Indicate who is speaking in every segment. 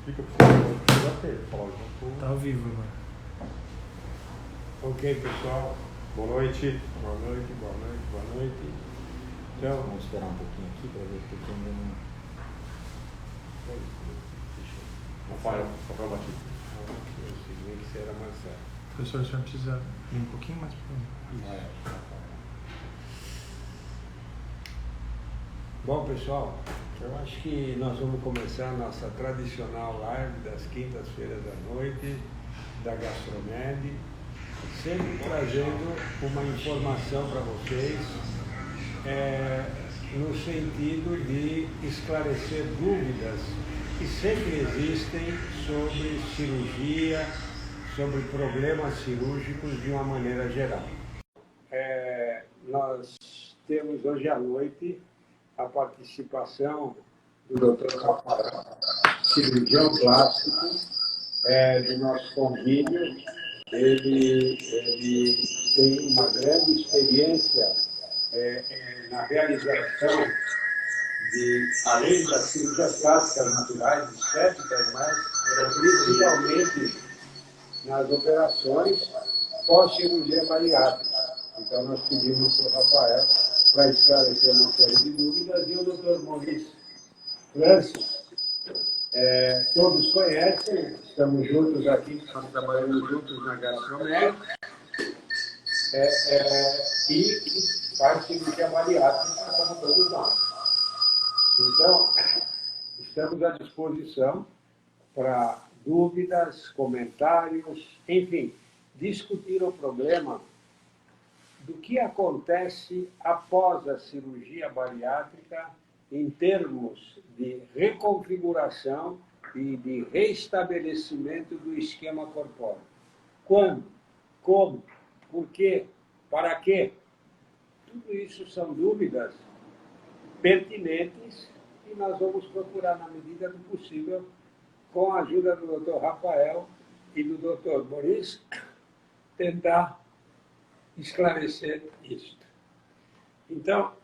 Speaker 1: Explica para você.
Speaker 2: Tá ao vivo agora.
Speaker 1: Ok, pessoal. Boa noite. Boa noite, boa noite, boa noite. Então,
Speaker 3: vamos esperar um pouquinho aqui para ver porque ainda não.
Speaker 1: Rafael Batista. Eu segui que você era mais certo.
Speaker 2: Professor, o senhor precisa ir um pouquinho mais para
Speaker 1: Isso. Bom, pessoal, eu acho que nós vamos começar a nossa tradicional live das quintas-feiras à noite da Gastromed, sempre trazendo uma informação para vocês no sentido de esclarecer dúvidas que sempre existem sobre cirurgia, sobre problemas cirúrgicos de uma maneira geral. Nós temos hoje à noite a participação do Dr. Rafael, cirurgião plástico, do nosso convívio. Ele tem uma grande experiência na realização de, além das cirurgias plásticas naturais, estéticas, mas principalmente nas operações pós-cirurgia bariátrica. Então nós pedimos para o Rafael para esclarecer uma série de dúvidas, e o Dr. Maurício Francis, todos conhecem, estamos juntos aqui, estamos trabalhando juntos na Gastromed, e faz cirurgia bariátrica como todos nós. Então, estamos à disposição para dúvidas, comentários, enfim, discutir o problema do que acontece após a cirurgia bariátrica em termos de reconfiguração e de reestabelecimento do esquema corpóreo. Quando? Como? Por quê? Para quê? Tudo isso são dúvidas pertinentes e nós vamos procurar, na medida do possível, com a ajuda do Dr. Rafael e do Dr. Maurício, tentar esclarecer isso. Então,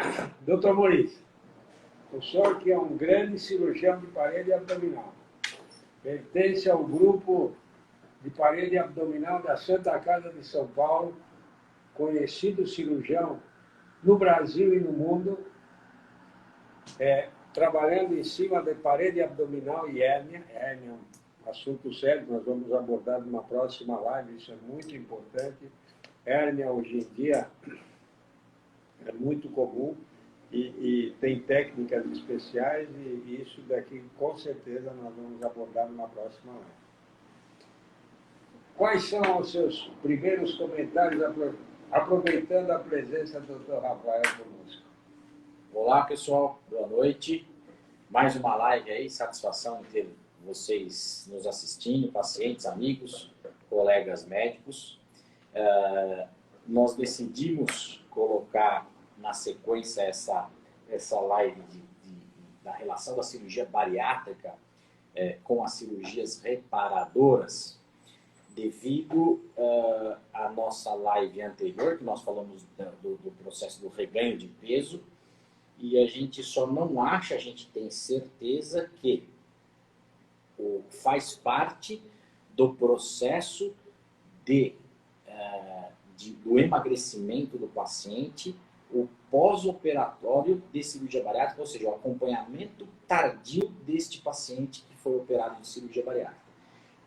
Speaker 1: Dr. Maurício, o senhor que é um grande cirurgião de parede abdominal, pertence ao grupo de parede abdominal da Santa Casa de São Paulo, conhecido cirurgião no Brasil e no mundo, trabalhando em cima de parede abdominal e hérnia. Hérnia é um assunto sério, nós vamos abordar numa próxima live, isso é muito importante. Hérnia, hoje em dia, é muito comum e tem técnicas especiais, e isso daqui, com certeza, nós vamos abordar numa próxima live. Quais são os seus primeiros comentários, aproveitando a presença do Dr. Rafael conosco?
Speaker 3: Olá, pessoal. Boa noite. Mais uma live aí, satisfação em ter vocês nos assistindo, pacientes, amigos, colegas médicos. Nós decidimos colocar na sequência essa live da relação da cirurgia bariátrica com as cirurgias reparadoras, devido à nossa live anterior, que nós falamos do processo do reganho de peso, e a gente só não acha, a gente tem certeza que faz parte do processo do emagrecimento do paciente, o pós-operatório de cirurgia bariátrica, ou seja, o acompanhamento tardio deste paciente que foi operado de cirurgia bariátrica.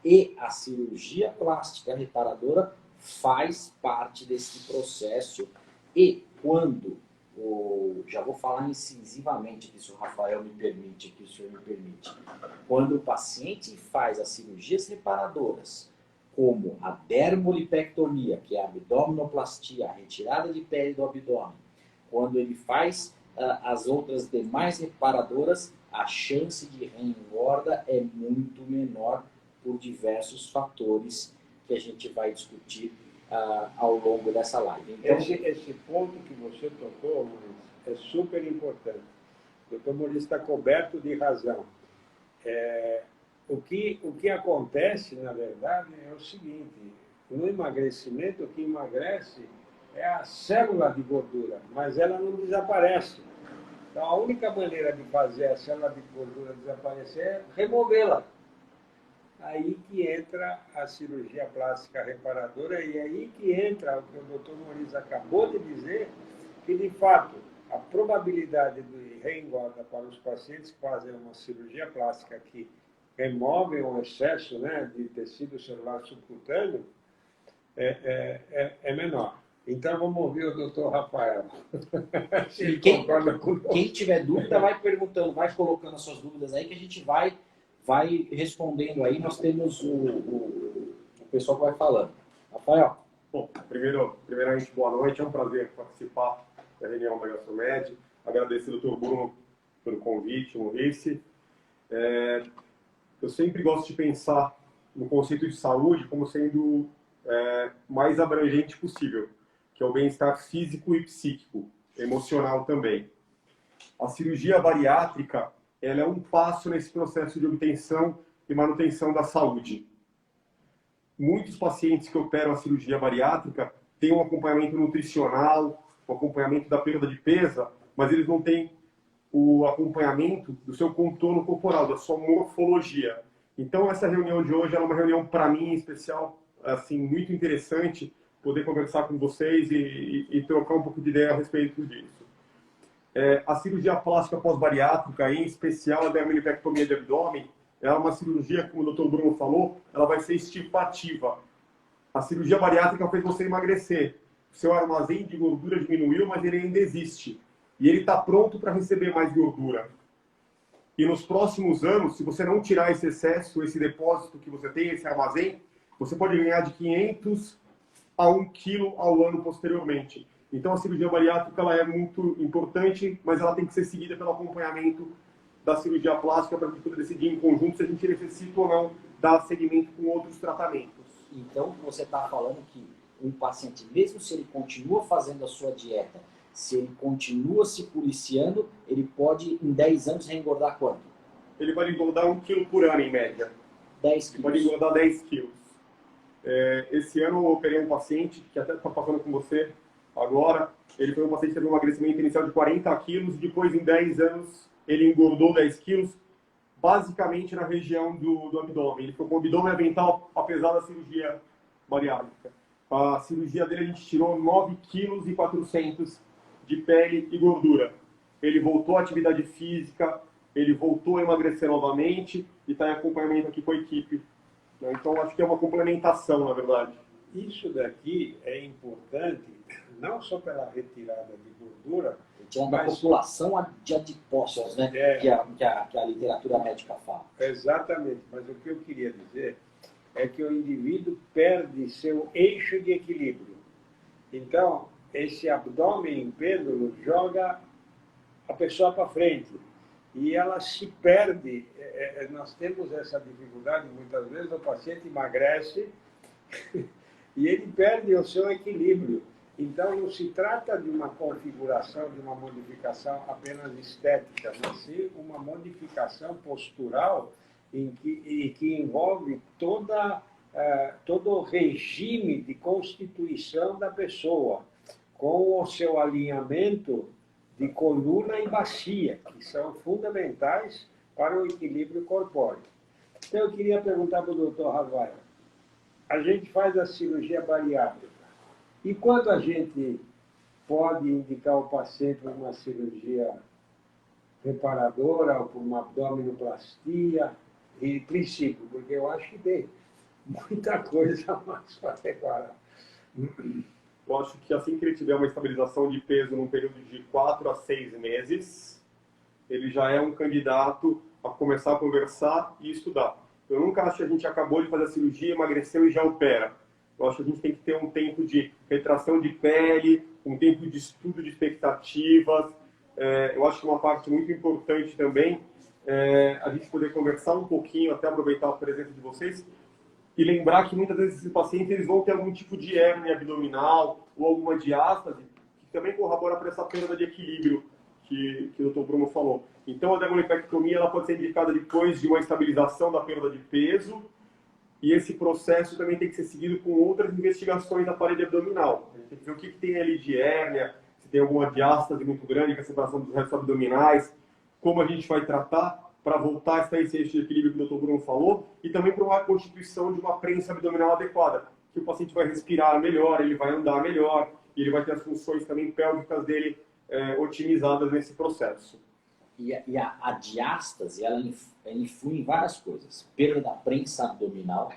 Speaker 3: E a cirurgia plástica reparadora faz parte desse processo, e quando, já vou falar incisivamente, que se o Rafael me permite, que o senhor me permite, quando o paciente faz as cirurgias reparadoras, como a dermolipectomia, que é a abdominoplastia, a retirada de pele do abdômen, quando ele faz as outras demais reparadoras, a chance de reengorda é muito menor por diversos fatores que a gente vai discutir ao longo dessa live.
Speaker 1: Então, esse ponto que você tocou, Maurício, é super importante. O Dr. Maurício está coberto de razão. O que acontece, na verdade, é o seguinte: no emagrecimento, o que emagrece é a célula de gordura, mas ela não desaparece. Então, a única maneira de fazer a célula de gordura desaparecer é removê-la. aí que entra a cirurgia plástica reparadora e aí que entra o que o Dr. Maurício acabou de dizer, que de fato a probabilidade de reengorda para os pacientes que fazem uma cirurgia plástica que removem o excesso, né, de tecido celular subcutâneo é menor. Então vamos ouvir o Dr. Rafael. Se ele concorda conosco.
Speaker 3: Quem tiver dúvida, vai perguntando, vai colocando as suas dúvidas aí que a gente vai respondendo aí. Nós temos o pessoal que vai falando. Rafael.
Speaker 4: Bom, primeiramente, boa noite. É um prazer participar da reunião da Gastromed. Agradecer ao Dr. Bruno pelo convite, Maurice. Eu sempre gosto de pensar no conceito de saúde como sendo mais abrangente possível, que é o bem-estar físico e psíquico, emocional também. A cirurgia bariátrica, ela é um passo nesse processo de obtenção e manutenção da saúde. Muitos pacientes que operam a cirurgia bariátrica têm um acompanhamento nutricional, o acompanhamento da perda de peso, mas eles não têm o acompanhamento do seu contorno corporal, da sua morfologia. Então, essa reunião de hoje é uma reunião, para mim, em especial, assim, muito interessante, poder conversar com vocês e trocar um pouco de ideia a respeito disso. A cirurgia plástica pós-bariátrica, em especial a dermolipectomia de abdômen, é uma cirurgia, como o Dr. Bruno falou, ela vai ser estipativa. A cirurgia bariátrica fez você emagrecer. O seu armazém de gordura diminuiu, mas ele ainda existe. E ele está pronto para receber mais gordura. E nos próximos anos, se você não tirar esse excesso, esse depósito que você tem, esse armazém, você pode ganhar de 500 a 1 quilo ao ano posteriormente. Então a cirurgia bariátrica ela é muito importante, mas ela tem que ser seguida pelo acompanhamento da cirurgia plástica para a gente poder decidir em conjunto se a gente necessita ou não dar seguimento com outros tratamentos.
Speaker 3: Então você está falando que um paciente, mesmo se ele continua fazendo a sua dieta, se ele continua se policiando, ele pode em 10 anos reengordar quanto?
Speaker 4: Ele vai engordar 1 quilo por ano em média.
Speaker 3: 10 quilos.
Speaker 4: Ele pode engordar 10 quilos. Esse ano eu operei um paciente, que até está passando com você agora. Ele foi um paciente que teve um emagrecimento inicial de 40 quilos, e depois em 10 anos ele engordou 10 quilos, basicamente na região do abdômen. Ele ficou com o abdômen avental, apesar da cirurgia bariátrica. A cirurgia dele a gente tirou 9,4 kg de pele e gordura. Ele voltou à atividade física, ele voltou a emagrecer novamente e está em acompanhamento aqui com a equipe. Então, acho que é uma complementação, na verdade.
Speaker 1: Isso daqui é importante, não só pela retirada de gordura,
Speaker 3: tirando a população de adipócitos, né? Que a literatura médica fala.
Speaker 1: Exatamente, mas o que eu queria dizer é que o indivíduo perde seu eixo de equilíbrio. Então, esse abdômen em pêndulo joga a pessoa para frente e ela se perde. Nós temos essa dificuldade, muitas vezes o paciente emagrece e ele perde o seu equilíbrio. Então, não se trata de uma configuração, de uma modificação apenas estética, mas sim uma modificação postural que envolve todo o regime de constituição da pessoa, com o seu alinhamento de coluna e bacia, que são fundamentais para o equilíbrio corpóreo. Então, eu queria perguntar para o Dr. Rafael, a gente faz a cirurgia bariátrica, e quando a gente pode indicar o paciente para uma cirurgia reparadora ou para uma abdominoplastia, em princípio, porque eu acho que tem muita coisa mais para reparar.
Speaker 4: Eu acho que assim que ele tiver uma estabilização de peso num período de 4 a 6 meses, ele já é um candidato a começar a conversar e estudar. Eu nunca acho que a gente acabou de fazer a cirurgia, emagreceu e já opera. Eu acho que a gente tem que ter um tempo de retração de pele, um tempo de estudo de expectativas. Eu acho que uma parte muito importante também é a gente poder conversar um pouquinho, até aproveitar a presença de vocês, e lembrar que muitas vezes esses pacientes eles vão ter algum tipo de hérnia abdominal ou alguma diástase, que também corrobora para essa perda de equilíbrio que o Dr. Bruno falou. Então, a dermolipectomia ela pode ser indicada depois de uma estabilização da perda de peso, e esse processo também tem que ser seguido com outras investigações da parede abdominal. A gente tem que ver o que tem ali de hérnia, se tem alguma diástase muito grande, que é a separação dos restos abdominais, como a gente vai tratar, para voltar a estar esse eixo de equilíbrio que o Dr. Bruno falou, e também para uma constituição de uma prensa abdominal adequada, que o paciente vai respirar melhor, ele vai andar melhor, e ele vai ter as funções também pélvicas dele otimizadas nesse processo.
Speaker 3: E a diástase, ela influi em várias coisas. Perda da prensa abdominal,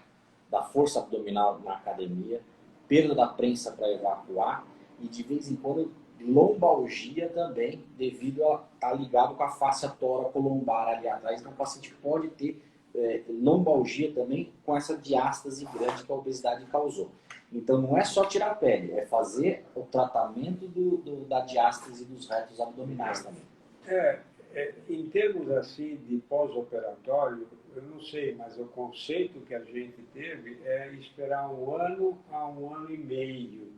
Speaker 3: da força abdominal na academia, perda da prensa para evacuar e, de vez em quando, lombalgia também, devido a estar ligado com a fáscia tóraco-lombar ali atrás. Então, o paciente pode ter lombalgia também com essa diástase grande que a obesidade causou. Então, não é só tirar a pele, é fazer o tratamento da diástase dos retos abdominais também.
Speaker 1: Em termos assim de pós-operatório, eu não sei, mas o conceito que a gente teve é esperar 1 ano a 1 ano e meio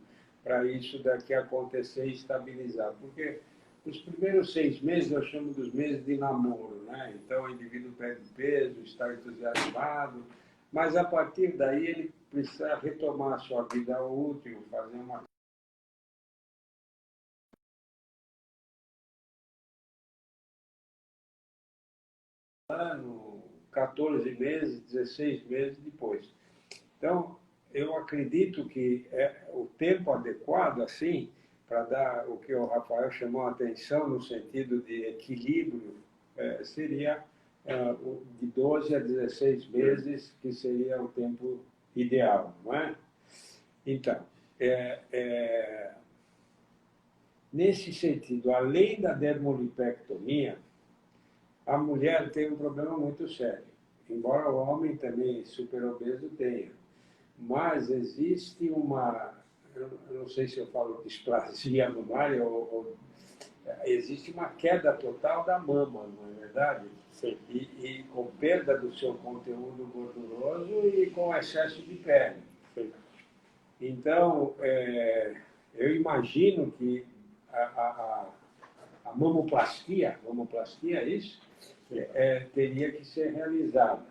Speaker 1: para isso daqui acontecer e estabilizar. Porque os primeiros 6 meses eu chamo dos meses de namoro, né? Então o indivíduo perde peso, está entusiasmado, mas a partir daí ele precisa retomar a sua vida útil, fazer uma 14 meses, 16 meses depois. Então, eu acredito que o tempo adequado, assim, para dar o que o Rafael chamou a atenção no sentido de equilíbrio, seria de 12 a 16 meses, que seria o tempo ideal, não é? Então, nesse sentido, além da dermolipectomia, a mulher tem um problema muito sério, embora o homem também superobeso tenha. Mas existe eu não sei se eu falo displasia mamária, existe uma queda total da mama, não é verdade?
Speaker 4: Sim.
Speaker 1: E com perda do seu conteúdo gorduroso e com excesso de pele.
Speaker 4: Sim.
Speaker 1: Então, eu imagino que a mamoplastia, é isso? Teria que ser realizada.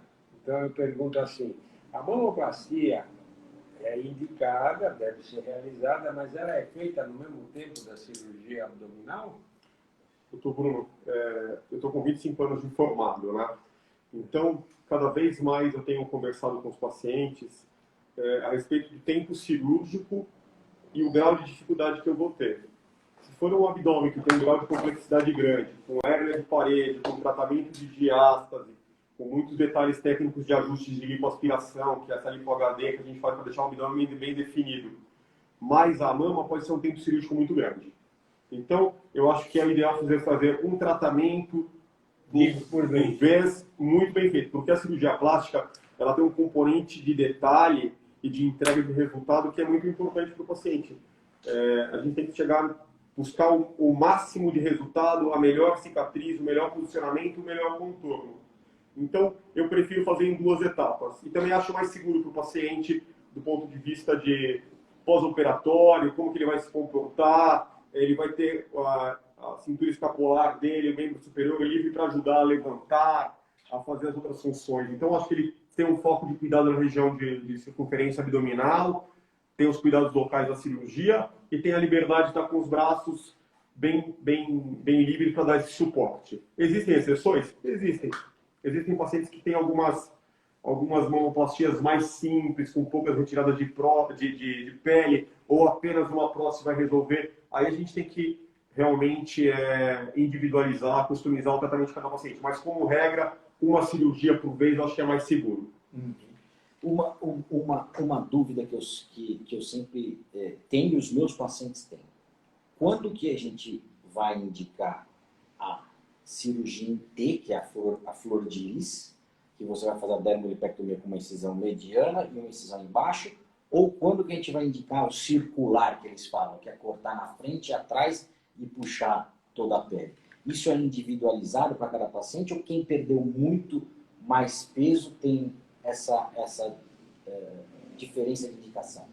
Speaker 1: Então eu pergunto assim, a mamoplastia é indicada, deve ser realizada, mas ela é feita no mesmo tempo da cirurgia abdominal?
Speaker 4: Doutor Bruno, eu estou com 25 anos de formado, né? Então, cada vez mais eu tenho conversado com os pacientes a respeito do tempo cirúrgico e o grau de dificuldade que eu vou ter. Se for um abdômen que tem um grau de complexidade grande, com hérnia de parede, com tratamento de diástase, com muitos detalhes técnicos de ajustes de lipoaspiração, que é essa lipo-HD que a gente faz para deixar o abdômen bem definido, mas a mama pode ser um tempo cirúrgico muito grande. Então, eu acho que é o ideal fazer um tratamento por vez muito bem feito, porque a cirurgia plástica ela tem um componente de detalhe e de entrega de resultado que é muito importante para o paciente. A gente tem que buscar o máximo de resultado, a melhor cicatriz, o melhor posicionamento, o melhor contorno. Então, eu prefiro fazer em 2 etapas. E também acho mais seguro para o paciente, do ponto de vista de pós-operatório, como que ele vai se comportar, ele vai ter a cintura escapular dele, o membro superior livre para ajudar a levantar, a fazer as outras funções. Então, acho que ele tem um foco de cuidado na região de circunferência abdominal, tem os cuidados locais da cirurgia e tem a liberdade de estar com os braços bem livres para dar esse suporte. Existem exceções? Existem. Existem pacientes que têm algumas mamoplastias mais simples, com poucas retiradas de pele, ou apenas uma prótese vai resolver. Aí a gente tem que realmente individualizar, customizar o tratamento de cada paciente. Mas, como regra, uma cirurgia por vez eu acho que é mais seguro.
Speaker 3: Uma dúvida que eu sempre tenho e os meus pacientes têm. Quando que a gente vai indicar a cirurgia em T, que é a flor de lis, que você vai fazer a dermolipectomia com uma incisão mediana e uma incisão embaixo, ou quando que a gente vai indicar o circular, que eles falam, que é cortar na frente e atrás e puxar toda a pele? Isso é individualizado para cada paciente ou quem perdeu muito mais peso tem essa diferença de indicação?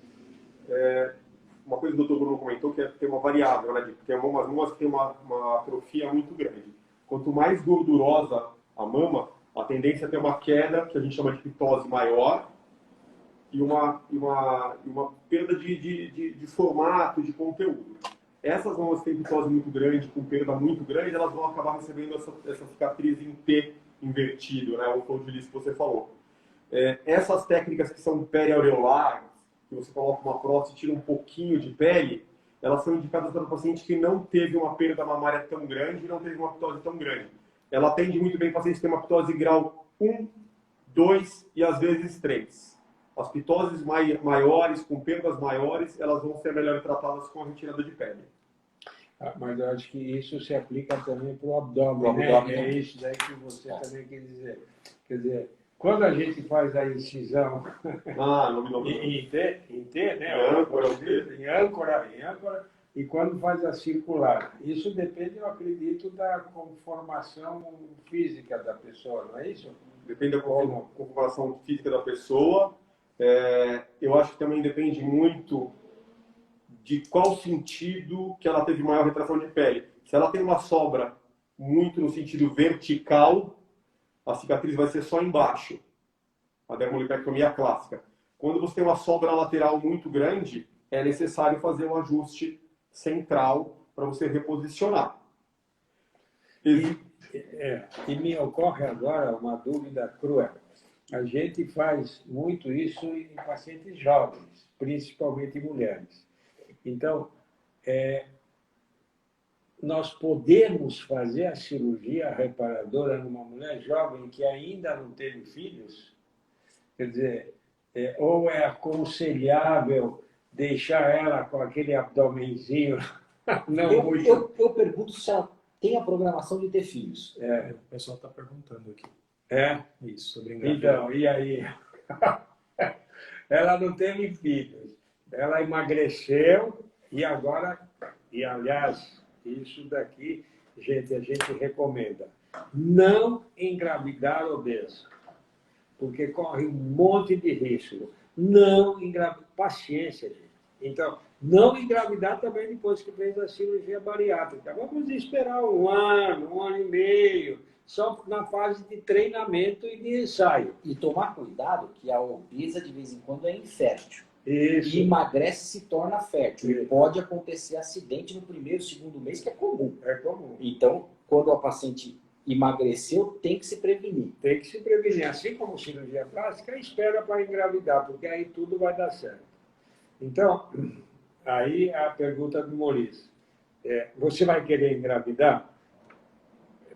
Speaker 4: Uma coisa que o Dr. Bruno comentou que tem uma variável, né? Porque algumas mamas têm uma atrofia muito grande. Quanto mais gordurosa a mama, a tendência é ter uma queda, que a gente chama de pitose maior, e uma perda de formato, de conteúdo. Essas mamas que têm pitose muito grande, com perda muito grande, elas vão acabar recebendo essa cicatriz em T invertido, né? O flow de lis que você falou. Essas técnicas que são periaureolares, que você coloca uma prótese e tira um pouquinho de pele, elas são indicadas para o paciente que não teve uma perda mamária tão grande e não teve uma ptose tão grande. Ela atende muito bem pacientes que têm uma ptose grau 1, 2 e às vezes 3. As pitoses maiores, com perdas maiores, elas vão ser melhor tratadas com a retirada de pele.
Speaker 1: Mas eu acho que isso se aplica também para o abdômen, né?
Speaker 3: abdômen,
Speaker 1: É
Speaker 3: né?
Speaker 1: isso daí que você também quer dizer. Quer dizer, quando a gente faz a incisão em T, né? Em âncora, e quando faz a circular. Isso depende, eu acredito, da conformação física da pessoa, não é isso?
Speaker 4: Depende da conformação física da pessoa. Eu acho que também depende muito de qual sentido que ela teve maior retração de pele. Se ela tem uma sobra muito no sentido vertical, a cicatriz vai ser só embaixo. A dermolipectomia clássica. Quando você tem uma sobra lateral muito grande, é necessário fazer um ajuste central para você reposicionar.
Speaker 1: E me ocorre agora uma dúvida cruel. A gente faz muito isso em pacientes jovens, principalmente mulheres. Então, nós podemos fazer a cirurgia reparadora numa mulher jovem que ainda não teve filhos? Quer dizer, ou é aconselhável deixar ela com aquele abdomenzinho não muito...
Speaker 3: Eu pergunto se ela tem a programação de ter filhos.
Speaker 2: O pessoal está perguntando aqui. Isso, sobre engravidar.
Speaker 1: Então, e aí? Ela não teve filhos. Ela emagreceu e agora... E, aliás, isso daqui, gente, a gente recomenda. Não engravidar obeso, porque corre um monte de risco. Não engravidar... Paciência, gente. Então, não engravidar também depois que fez a cirurgia bariátrica. Vamos esperar um ano e meio, só na fase de treinamento e de ensaio.
Speaker 3: E tomar cuidado que a obesa, de vez em quando, é infértil.
Speaker 1: Isso.
Speaker 3: E emagrece e se torna fértil. E pode acontecer acidente no primeiro, segundo mês, que é comum.
Speaker 1: É comum.
Speaker 3: Então, quando a paciente emagreceu, tem que se prevenir.
Speaker 1: Tem que se prevenir. Assim como cirurgia plástica, espera para engravidar, porque aí tudo vai dar certo. Então, aí a pergunta do Maurício. Você vai querer engravidar?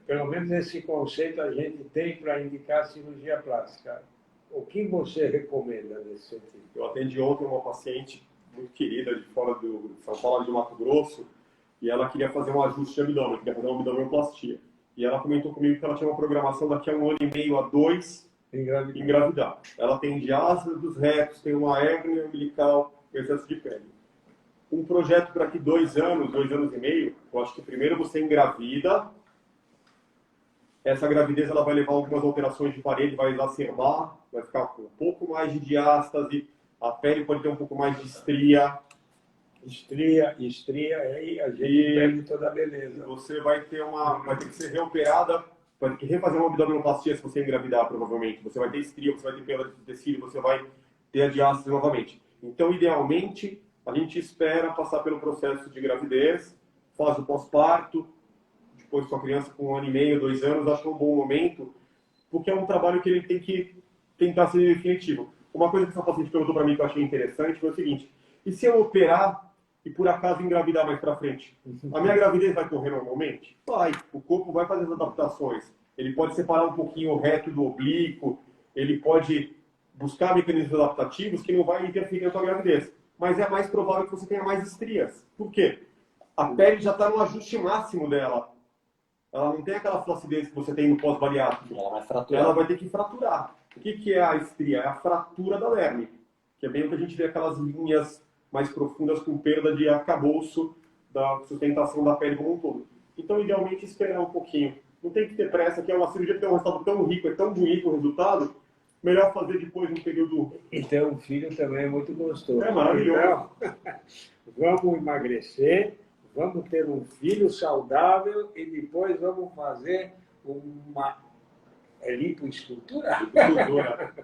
Speaker 1: Pelo menos esse conceito a gente tem para indicar cirurgia plástica. O que você recomenda nesse sentido?
Speaker 4: Eu atendi ontem uma paciente muito querida de fora do São Paulo, do Mato Grosso, e ela queria fazer um ajuste de abdômen, queria fazer uma abdominoplastia. E ela comentou comigo que ela tinha uma programação daqui a 1 ano e meio a 2 engravidar. Ela tem diástase dos retos, tem uma hérnia umbilical, excesso de pele. Um projeto para daqui 2 anos, 2 anos e meio, eu acho que primeiro você engravida. Essa gravidez ela vai levar algumas alterações de parede, vai exacerbar, vai ficar com um pouco mais de diástase, a pele pode ter um pouco mais de estria. Estria, aí a gente perde toda a beleza. Você vai ter que ser reoperada, vai ter que refazer uma abdominoplastia se você engravidar, provavelmente. Você vai ter estria, você vai ter perda de tecido, você vai ter a diástase novamente. Então, idealmente, a gente espera passar pelo processo de gravidez, faz o pós-parto, depois com a criança com 1 ano e meio, 2 anos, acho que é um bom momento, porque é um trabalho que ele tem que tentar ser definitivo. Uma coisa que essa paciente perguntou para mim que eu achei interessante foi o seguinte: e se eu operar e por acaso engravidar mais para frente? A minha gravidez vai correr normalmente? Vai. O corpo vai fazer as adaptações. Ele pode separar um pouquinho o reto do oblíquo, ele pode buscar mecanismos adaptativos que não vai interferir na sua gravidez. Mas é mais provável que você tenha mais estrias. Por quê? A pele já está no ajuste máximo dela. Ela não tem aquela flacidez que você tem no pós-bariátrico.
Speaker 3: Ela vai fraturar.
Speaker 4: Ela vai ter que fraturar. O que é a estria? É a fratura da derme. Que é bem o que a gente vê, aquelas linhas mais profundas com perda de arcabouço da sustentação da pele como um todo. Então, idealmente, esperar um pouquinho. Não tem que ter pressa, que é uma cirurgia que tem um resultado tão rico, é tão bonito o resultado, melhor fazer depois no período...
Speaker 1: Então, o filho também é muito gostoso.
Speaker 4: É maravilhoso.
Speaker 1: Então, vamos emagrecer, vamos ter um filho saudável e depois vamos fazer uma É lipoescultura?
Speaker 4: Cultura.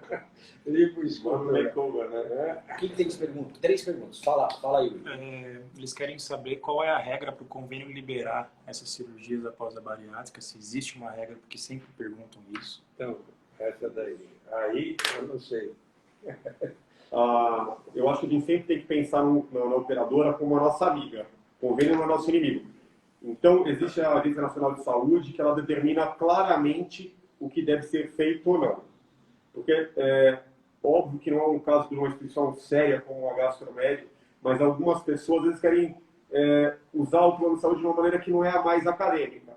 Speaker 1: Lipoescultura.
Speaker 3: O que tem de pergunta? 3 perguntas. Fala aí, Yuri.
Speaker 2: Eles querem saber qual é a regra para o convênio liberar essas cirurgias após a bariátrica, se existe uma regra, porque sempre perguntam isso.
Speaker 1: Então, essa daí. Aí, eu não sei.
Speaker 4: Eu acho que a gente sempre tem que pensar na operadora como a nossa amiga. O convênio não é nosso inimigo. Então, existe a Agência Nacional de Saúde que ela determina claramente o que deve ser feito ou não. Porque é óbvio que não é um caso de uma instituição séria como a Gastromed, mas algumas pessoas às vezes querem usar o plano de saúde de uma maneira que não é a mais acadêmica.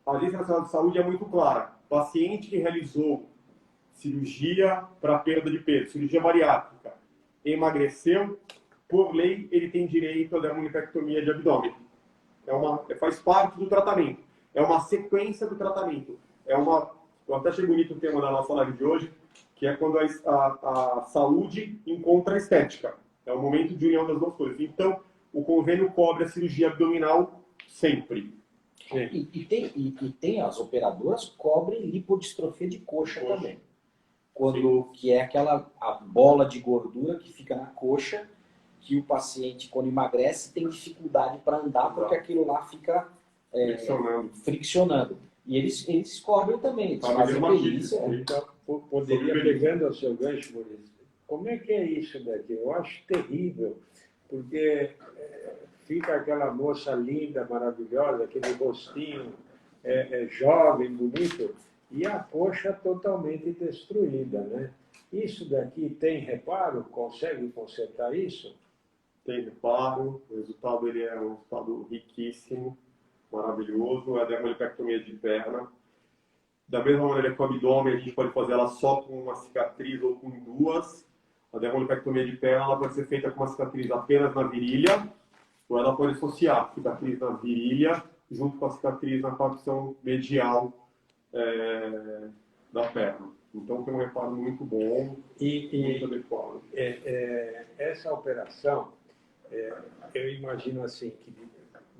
Speaker 4: A Agência Nacional de Saúde é muito clara. Paciente que realizou cirurgia para perda de peso, cirurgia bariátrica, emagreceu, por lei ele tem direito a dermolipectomia de abdômen. Faz parte do tratamento. É uma sequência do tratamento. Eu até achei bonito o tema da nossa live de hoje, que é quando a saúde encontra a estética. É o momento de união das duas coisas. Então, o convênio cobre a cirurgia abdominal sempre.
Speaker 3: E tem as operadoras cobrem lipodistrofia de coxa também. Que é a bola de gordura que fica na coxa, que o paciente, quando emagrece, tem dificuldade para andar, porque aquilo lá fica friccionando. E eles cobrem também, eles fazem perícia.
Speaker 1: Então, poderia, pegando o seu gancho, Maurício, como é que é isso daqui? Eu acho terrível, porque fica aquela moça linda, maravilhosa, aquele rostinho jovem, bonito, e a coxa totalmente destruída, né? Isso daqui tem reparo? Consegue consertar isso?
Speaker 4: Tem reparo, o resultado ele é um resultado riquíssimo, maravilhoso, é a dermolipectomia de perna. Da mesma maneira que o abdômen, a gente pode fazer ela só com uma cicatriz ou com duas. A dermolipectomia de perna ela pode ser feita com uma cicatriz apenas na virilha, ou ela pode associar cicatriz na virilha junto com a cicatriz na facção medial da perna. Então tem um reparo muito bom, muito adequado.
Speaker 1: Essa operação, eu imagino assim, que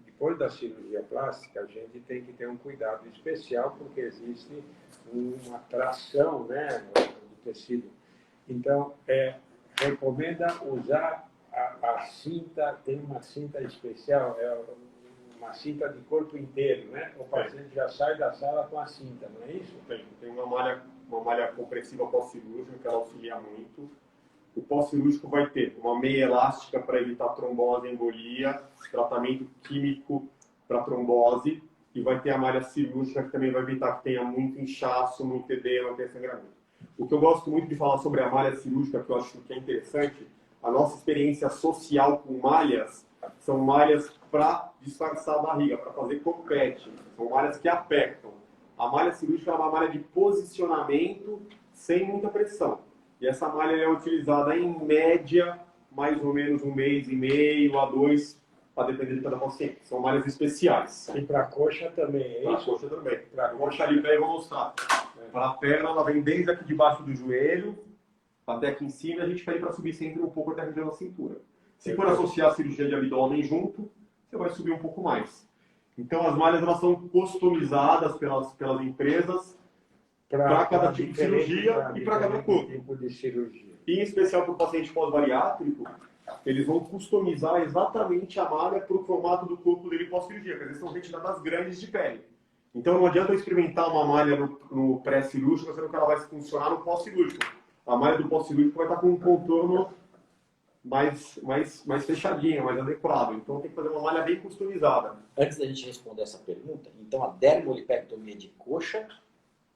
Speaker 1: depois da cirurgia plástica, a gente tem que ter um cuidado especial, porque existe uma tração, né, do tecido. Então, recomenda usar a cinta, tem uma cinta especial, uma cinta de corpo inteiro, né? O paciente já sai da sala com a cinta, não é isso?
Speaker 4: Tem uma malha compressiva pós-cirúrgica que ela auxilia muito. O pós-cirúrgico vai ter uma meia elástica para evitar trombose e embolia, tratamento químico para trombose, e vai ter a malha cirúrgica que também vai evitar que tenha muito inchaço, muito edema, tenha sangramento. O que eu gosto muito de falar sobre a malha cirúrgica, que eu acho que é interessante, a nossa experiência social com malhas são malhas para disfarçar a barriga, para fazer copete, são malhas que apertam. A malha cirúrgica é uma malha de posicionamento sem muita pressão. E essa malha é utilizada em média, mais ou menos 1 mês e meio a 2, a depender de cada paciente. São malhas especiais.
Speaker 1: E para a coxa também, é isso?
Speaker 4: Para a coxa também. Para a coxa ali, eu vou mostrar. Para a perna, ela vem desde aqui debaixo do joelho até aqui em cima, e a gente pede para subir sempre um pouco até a região da cintura. Se for associar a cirurgia de abdômen junto, você vai subir um pouco mais. Então, as malhas elas são customizadas pelas empresas para cada tipo de cirurgia e para cada corpo.
Speaker 1: Tipo de cirurgia.
Speaker 4: E, em especial para o paciente pós-bariátrico, eles vão customizar exatamente a malha para o formato do corpo dele pós-cirurgia, porque eles são retiradas grandes de pele. Então, não adianta eu experimentar uma malha no pré-cirúrgico, sendo que ela vai funcionar no pós-cirúrgico. A malha do pós-cirúrgico vai estar com um contorno mais fechadinho, mais adequado. Então, tem que fazer uma malha bem customizada.
Speaker 3: Antes da gente responder essa pergunta, então a dermolipectomia de coxa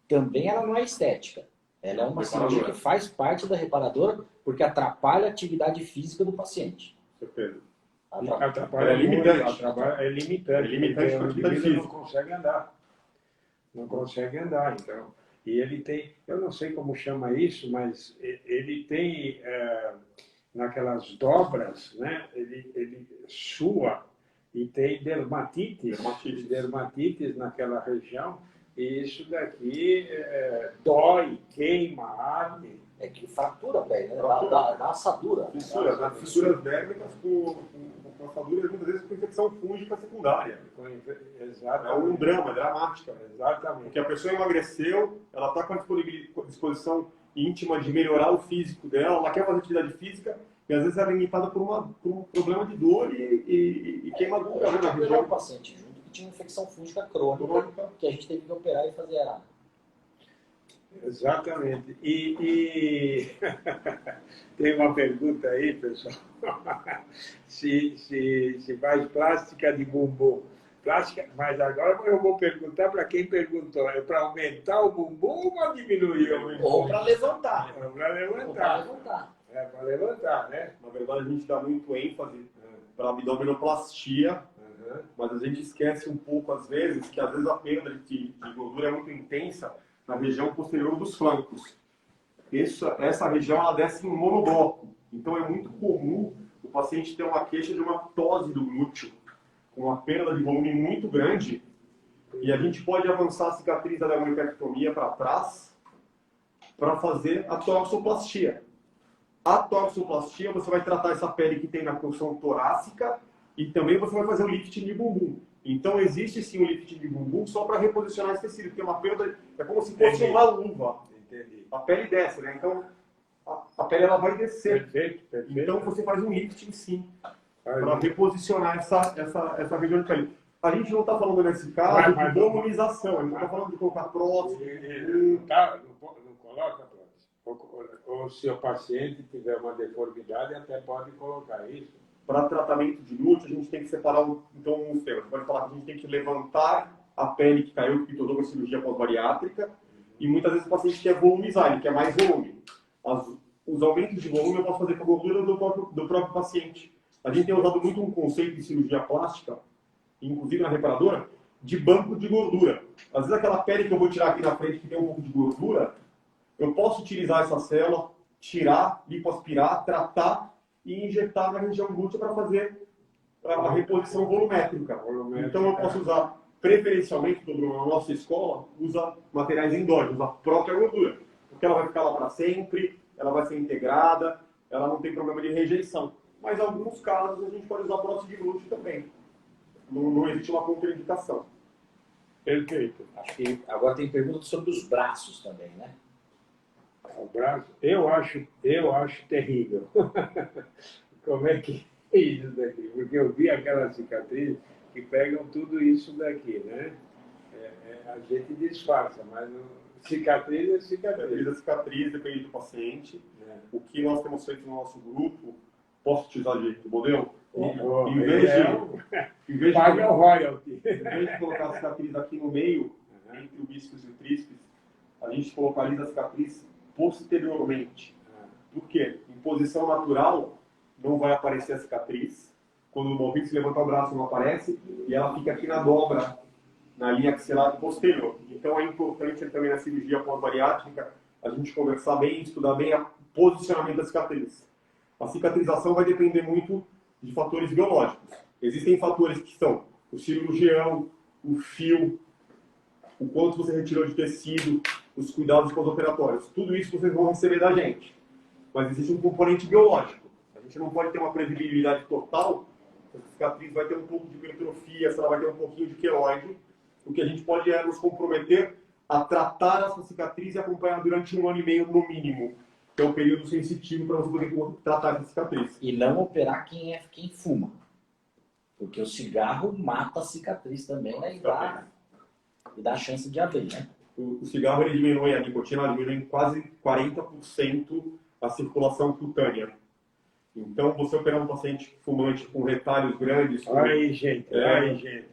Speaker 3: também ela não é estética. Ela é uma cirurgia que faz parte da reparadora porque atrapalha a atividade física do paciente.
Speaker 4: Certeza.
Speaker 1: Atrapalha,
Speaker 4: é limitante.
Speaker 1: É limitante.
Speaker 4: É limitante
Speaker 1: porque o indivíduo não consegue andar. Não consegue andar, então. E ele tem, eu não sei como chama isso, mas ele tem naquelas dobras, né? Ele sua e tem dermatites naquela região. E isso daqui dói, queima, arde.
Speaker 3: É que fratura a pele, né? Dá assadura.
Speaker 4: Fissuras dérmicas com passaduras muitas vezes com infecção fúngica secundária. É
Speaker 1: Exatamente.
Speaker 4: um drama, dramático.
Speaker 1: Exatamente.
Speaker 4: Porque a pessoa emagreceu, ela está com a disposição íntima de melhorar o físico dela, ela quer fazer atividade física, e às vezes ela é limitada por um problema de dor e queimadura na
Speaker 3: Operou um
Speaker 4: região.
Speaker 3: paciente junto que tinha infecção fúngica crônica, que a gente teve que operar e fazer errado.
Speaker 1: Exatamente. E tem uma pergunta aí, pessoal. Se faz plástica de bumbum. Plástica, mas agora eu vou perguntar para quem perguntou. É para aumentar o bumbum ou para diminuir o bumbum?
Speaker 3: Ou para levantar.
Speaker 1: É para
Speaker 3: Ou para
Speaker 1: levantar.
Speaker 3: levantar.
Speaker 1: É para levantar, né?
Speaker 4: Na verdade, a gente dá muito ênfase para a abdominoplastia, mas a gente esquece um pouco, às vezes, que às vezes a perda de gordura é muito intensa na região posterior dos flancos. Essa região ela desce em monobloco. Então é muito comum o paciente ter uma queixa de uma ptose do glúteo, com uma perda de volume muito grande, e a gente pode avançar a cicatriz da dermoidectomia para trás para fazer a toxoplastia. A toxoplastia, você vai tratar essa pele que tem na porção torácica e também você vai fazer o lifting de bumbum. Então existe sim o lifting de bumbum só para reposicionar esse tecido, porque uma perda é como se fosse uma luva.
Speaker 1: Entendi.
Speaker 4: A pele desce, né? Então a pele ela vai descer.
Speaker 1: Perfeito, perfeito.
Speaker 4: Então você faz um lifting sim,
Speaker 1: Faz
Speaker 4: para
Speaker 1: um-
Speaker 4: reposicionar essa região de pele. A gente não está falando nesse caso
Speaker 1: Mas-
Speaker 4: de volumização, a gente não está falando de colocar prótese.
Speaker 1: Tá, não coloca prótese. Ou se o paciente tiver uma deformidade, até pode colocar isso.
Speaker 4: Para tratamento de glúteo, a gente tem que separar então uns temas. Você pode falar que a gente tem que levantar a pele que caiu, que tornou uma cirurgia pós-bariátrica, e muitas vezes o paciente quer volumizar, ele quer mais volume. Os aumentos de volume eu posso fazer com a gordura do próprio paciente. A gente tem usado muito um conceito em cirurgia plástica, inclusive na reparadora, de banco de gordura. Às vezes aquela pele que eu vou tirar aqui na frente que tem um pouco de gordura, eu posso utilizar essa célula, tirar, lipoaspirar, tratar e injetar na região glútea para fazer a reposição volumétrica. Então eu posso usar, preferencialmente, na nossa escola, usa materiais endógenos, a própria gordura. Porque ela vai ficar lá para sempre, ela vai ser integrada, ela não tem problema de rejeição. Mas em alguns casos a gente pode usar prótese de glúteo também. Não existe uma contraindicação.
Speaker 1: Perfeito.
Speaker 3: Acho que agora tem pergunta sobre os braços também, né?
Speaker 1: O braço, eu acho terrível. Como é que é isso daqui? Porque eu vi aquela cicatriz que pegam tudo isso daqui, né? A gente disfarça, mas cicatriz é cicatriz.
Speaker 4: Depende da cicatriz, depende do paciente.
Speaker 1: É.
Speaker 4: O que nós temos feito no nosso grupo, posso utilizar de modelo?
Speaker 1: Oh,
Speaker 4: Em vez de
Speaker 1: paga o royalty.
Speaker 4: Em vez de colocar a cicatriz aqui no meio, entre o bíceps e o tríceps, a gente localiza a cicatriz posteriormente. Por quê? Em posição natural, não vai aparecer a cicatriz. Quando o movimento se levantar o braço, não aparece. E ela fica aqui na dobra, na linha axilar posterior. Então é importante também na cirurgia pós-bariátrica a gente conversar bem, estudar bem o posicionamento da cicatriz. A cicatrização vai depender muito de fatores biológicos. Existem fatores que são o cirurgião, o fio, o quanto você retirou de tecido, os cuidados pós-operatórios. Tudo isso vocês vão receber da gente. Mas existe um componente biológico. A gente não pode ter uma previsibilidade total. Essa cicatriz vai ter um pouco de hipertrofia, ela vai ter um pouquinho de queloide. O que a gente pode é nos comprometer a tratar essa cicatriz e acompanhar durante 1 ano e meio no mínimo, que é um período sensitivo para você poder tratar essa cicatriz.
Speaker 3: E não operar quem fuma. Porque o cigarro mata a cicatriz também, né? E dá a chance de abrir, né?
Speaker 4: O cigarro ele diminui a nicotina, diminui em quase 40% a circulação cutânea. Então, você operar um paciente fumante com retalhos grandes...
Speaker 1: Aí, gente.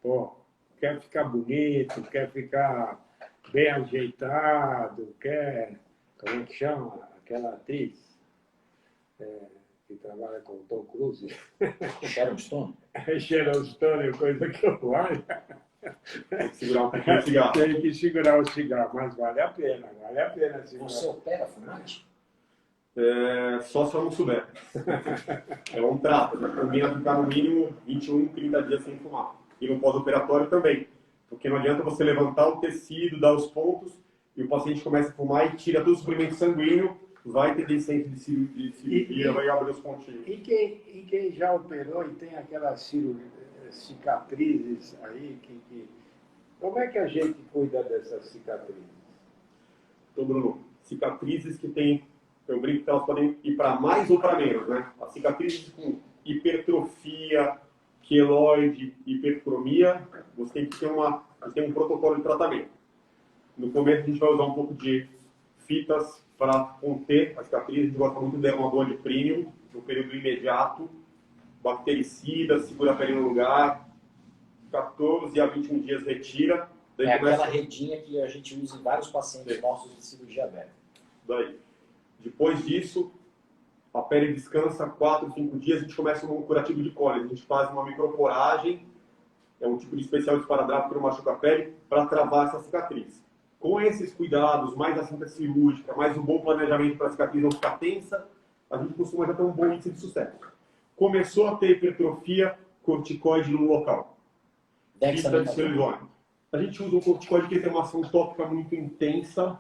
Speaker 1: Pô, quer ficar bonito, quer ficar bem ajeitado, quer... Como é que chama? Aquela atriz que trabalha com o Tom Cruise.
Speaker 3: Sharon Stone.
Speaker 1: Sharon Stone, coisa que eu olho.
Speaker 4: Tem que segurar um pouquinho o cigarro.
Speaker 1: Tem que segurar o cigarro, mas vale a pena segurar.
Speaker 3: Você opera fumante?
Speaker 4: Só se eu não souber. É um trato. Combina ficar no mínimo 21, 30 dias sem fumar. E no pós-operatório também. Porque não adianta você levantar o tecido, dar os pontos, e o paciente começa a fumar e tira todo o suprimento sanguíneo, vai ter descente de cirurgia, vai abrir os pontinhos.
Speaker 1: E quem já operou e tem aquelas cicatrizes aí, como é que a gente cuida dessas cicatrizes?
Speaker 4: Então, Bruno, cicatrizes que tem, eu brinco que elas podem ir para mais ou para menos, né? As cicatrizes com hipertrofia, queloide, hipercromia, você tem que ter um protocolo de tratamento. No começo a gente vai usar um pouco de fitas para conter a cicatriz, a gente gosta muito de dermabond premium, no período imediato, bactericida, segura a pele no lugar, 14 a 21 dias retira. Daí
Speaker 3: É
Speaker 4: começa...
Speaker 3: aquela redinha que a gente usa em vários pacientes nossos de cirurgia aberta.
Speaker 4: Daí. Depois disso, a pele descansa 4, 5 dias, a gente começa um curativo de cólice. A gente faz uma microporagem, é um tipo de especial de esparadrapo que não machuca a pele, para travar essa cicatriz. Com esses cuidados, mais a cinta cirúrgica, mais um bom planejamento para a cicatriz não ficar tensa, a gente costuma já ter um bom índice de sucesso. Começou a ter hipertrofia, corticoide no local. Fita de silicone. A gente usa um corticoide que tem uma ação tópica muito intensa,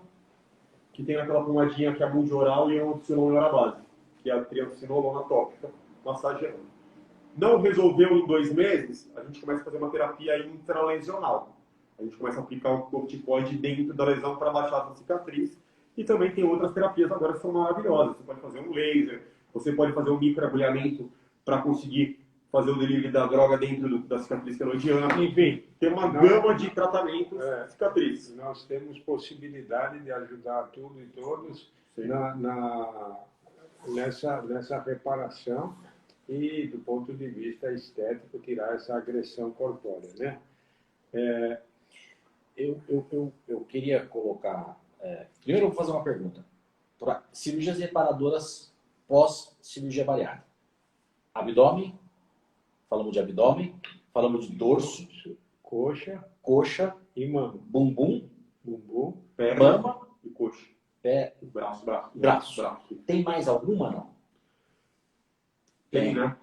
Speaker 4: que tem naquela pomadinha que é a multi oral e a antiocinolona base, que é a triamcinolona tópica, massageando. Não resolveu em 2 meses, a gente começa a fazer uma terapia intralesional. A gente começa a aplicar um corticoide dentro da lesão para baixar essa cicatriz. E também tem outras terapias agora que são maravilhosas. Você pode fazer um laser, você pode fazer um microagulhamento para conseguir fazer o delivery da droga dentro da cicatriz queloidiana. Enfim, tem uma gama de tratamentos de cicatriz.
Speaker 1: Nós temos possibilidade de ajudar tudo e todos nessa reparação e, do ponto de vista estético, tirar essa agressão corpórea, né?
Speaker 3: Eu queria colocar... primeiro eu vou fazer uma pergunta. Para cirurgias reparadoras pós-cirurgia bariátrica. Abdômen, falamos de abdômen, falamos de dorso, coxa
Speaker 1: e mama,
Speaker 3: bumbum,
Speaker 4: Perna
Speaker 3: mama
Speaker 4: e coxa.
Speaker 3: pé, braço. Tem mais alguma, não?
Speaker 4: Tem, né?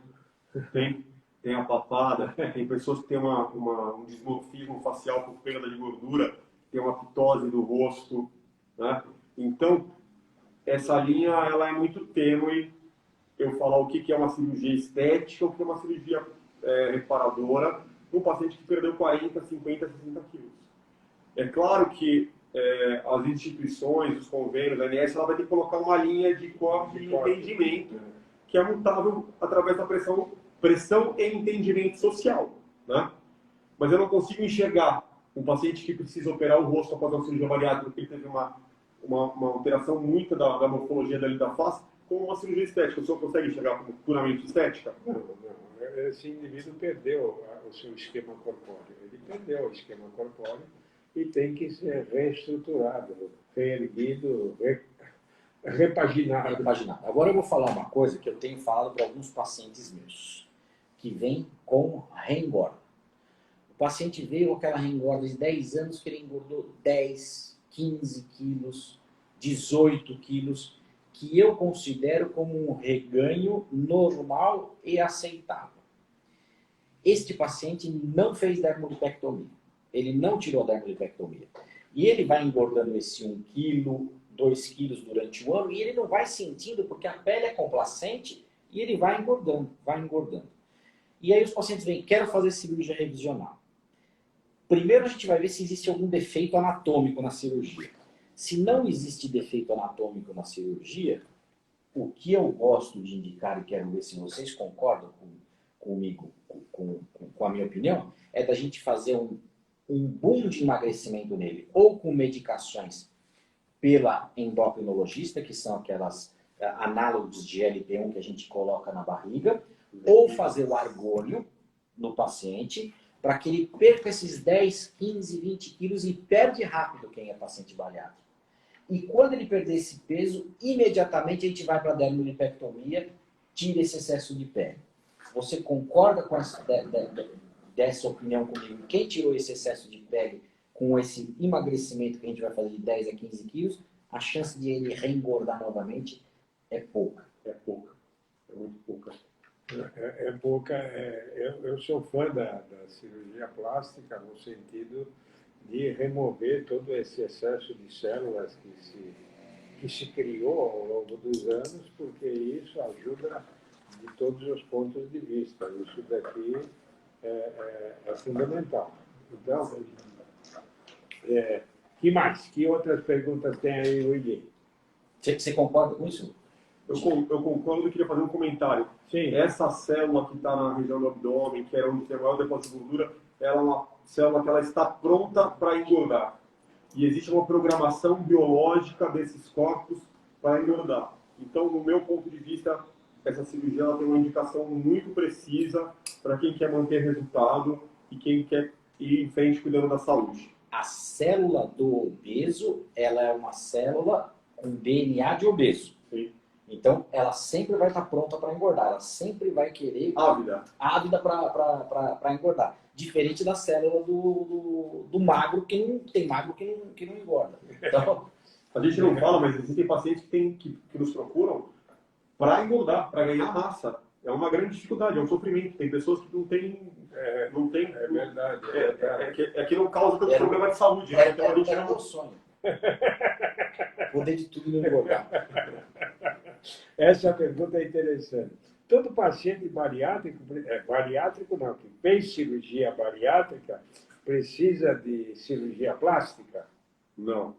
Speaker 4: Tem a papada, tem pessoas que têm um dismorfismo facial por perda de gordura, tem uma pitose do rosto, né? Então, essa linha ela é muito tênue. Eu falar o que é uma cirurgia estética, o que é uma cirurgia reparadora, um paciente que perdeu 40, 50, 60 quilos. É claro que as instituições, os convênios, a ANS, ela vai ter que colocar uma linha de corte e entendimento que é mutável através da pressão e entendimento social, né? Mas eu não consigo enxergar um paciente que precisa operar o rosto após uma cirurgia bariátrica, porque ele teve uma alteração muito da morfologia da face, como uma cirurgia estética. O senhor consegue enxergar como puramente estética?
Speaker 1: Não. Esse indivíduo perdeu o seu esquema corpóreo. Ele perdeu o esquema corpóreo e tem que ser reestruturado, reerguido, repaginado.
Speaker 3: Agora eu vou falar uma coisa que eu tenho falado para alguns pacientes meus, que vêm com reengorda. O paciente veio com aquela reengorda de 10 anos que ele engordou 10, 15 quilos, 18 quilos, que eu considero como um reganho normal e aceitável. Este paciente não fez dermolipectomia. Ele não tirou a dermolipectomia. E ele vai engordando esse 1 quilo, 2 quilos durante o ano, e ele não vai sentindo porque a pele é complacente e ele vai engordando. E aí os pacientes vêm, quero fazer cirurgia revisional. Primeiro a gente vai ver se existe algum defeito anatômico na cirurgia. Se não existe defeito anatômico na cirurgia, o que eu gosto de indicar, e quero ver se vocês concordam comigo, com a minha opinião, é da gente fazer um boom de emagrecimento nele, ou com medicações pela endocrinologista, que são aquelas análogos de GLP-1 que a gente coloca na barriga, ou fazer o argônio no paciente, para que ele perca esses 10, 15, 20 quilos e perde rápido quem é paciente bariátrico. E quando ele perder esse peso, imediatamente a gente vai para a dermolipectomia, tira esse excesso de pele. Você concorda com dessa opinião comigo? Quem tirou esse excesso de pele com esse emagrecimento que a gente vai fazer de 10 a 15 quilos, a chance de ele reengordar novamente é pouca.
Speaker 4: É muito pouca.
Speaker 1: É pouca. Eu sou fã da cirurgia plástica no sentido de remover todo esse excesso de células que se criou ao longo dos anos, porque isso ajuda de todos os pontos de vista. Isso daqui é fundamental. Então, que mais? Que outras perguntas tem aí, Luigi?
Speaker 3: Você concorda com isso?
Speaker 4: Eu concordo e queria fazer um comentário.
Speaker 1: Sim.
Speaker 4: Essa célula que está na região do abdômen, que era onde tem o maior depósito de gordura, ela é uma célula que ela está pronta para engordar. E existe uma programação biológica desses corpos para engordar. Então, no meu ponto de vista, essa cirurgia ela tem uma indicação muito precisa para quem quer manter resultado e quem quer ir em frente cuidando da saúde.
Speaker 3: A célula do obeso, ela é uma célula com DNA de obeso.
Speaker 4: Sim.
Speaker 3: Então, ela sempre vai estar pronta para engordar. Ela sempre vai querer... Ávida para engordar. Diferente da célula do magro, que tem magro que não engorda. Então,
Speaker 4: a gente não fala, mas existem pacientes que nos procuram para engordar, para ganhar massa. É uma grande dificuldade, é um sofrimento. Tem pessoas que não têm...
Speaker 1: É verdade.
Speaker 4: É que não causa tanto problema de saúde. Então a gente
Speaker 3: era meu sonho. Poder de tudo não engordar.
Speaker 1: Essa pergunta é interessante. Todo paciente bariátrico não, que fez cirurgia bariátrica, precisa de cirurgia plástica?
Speaker 4: Não.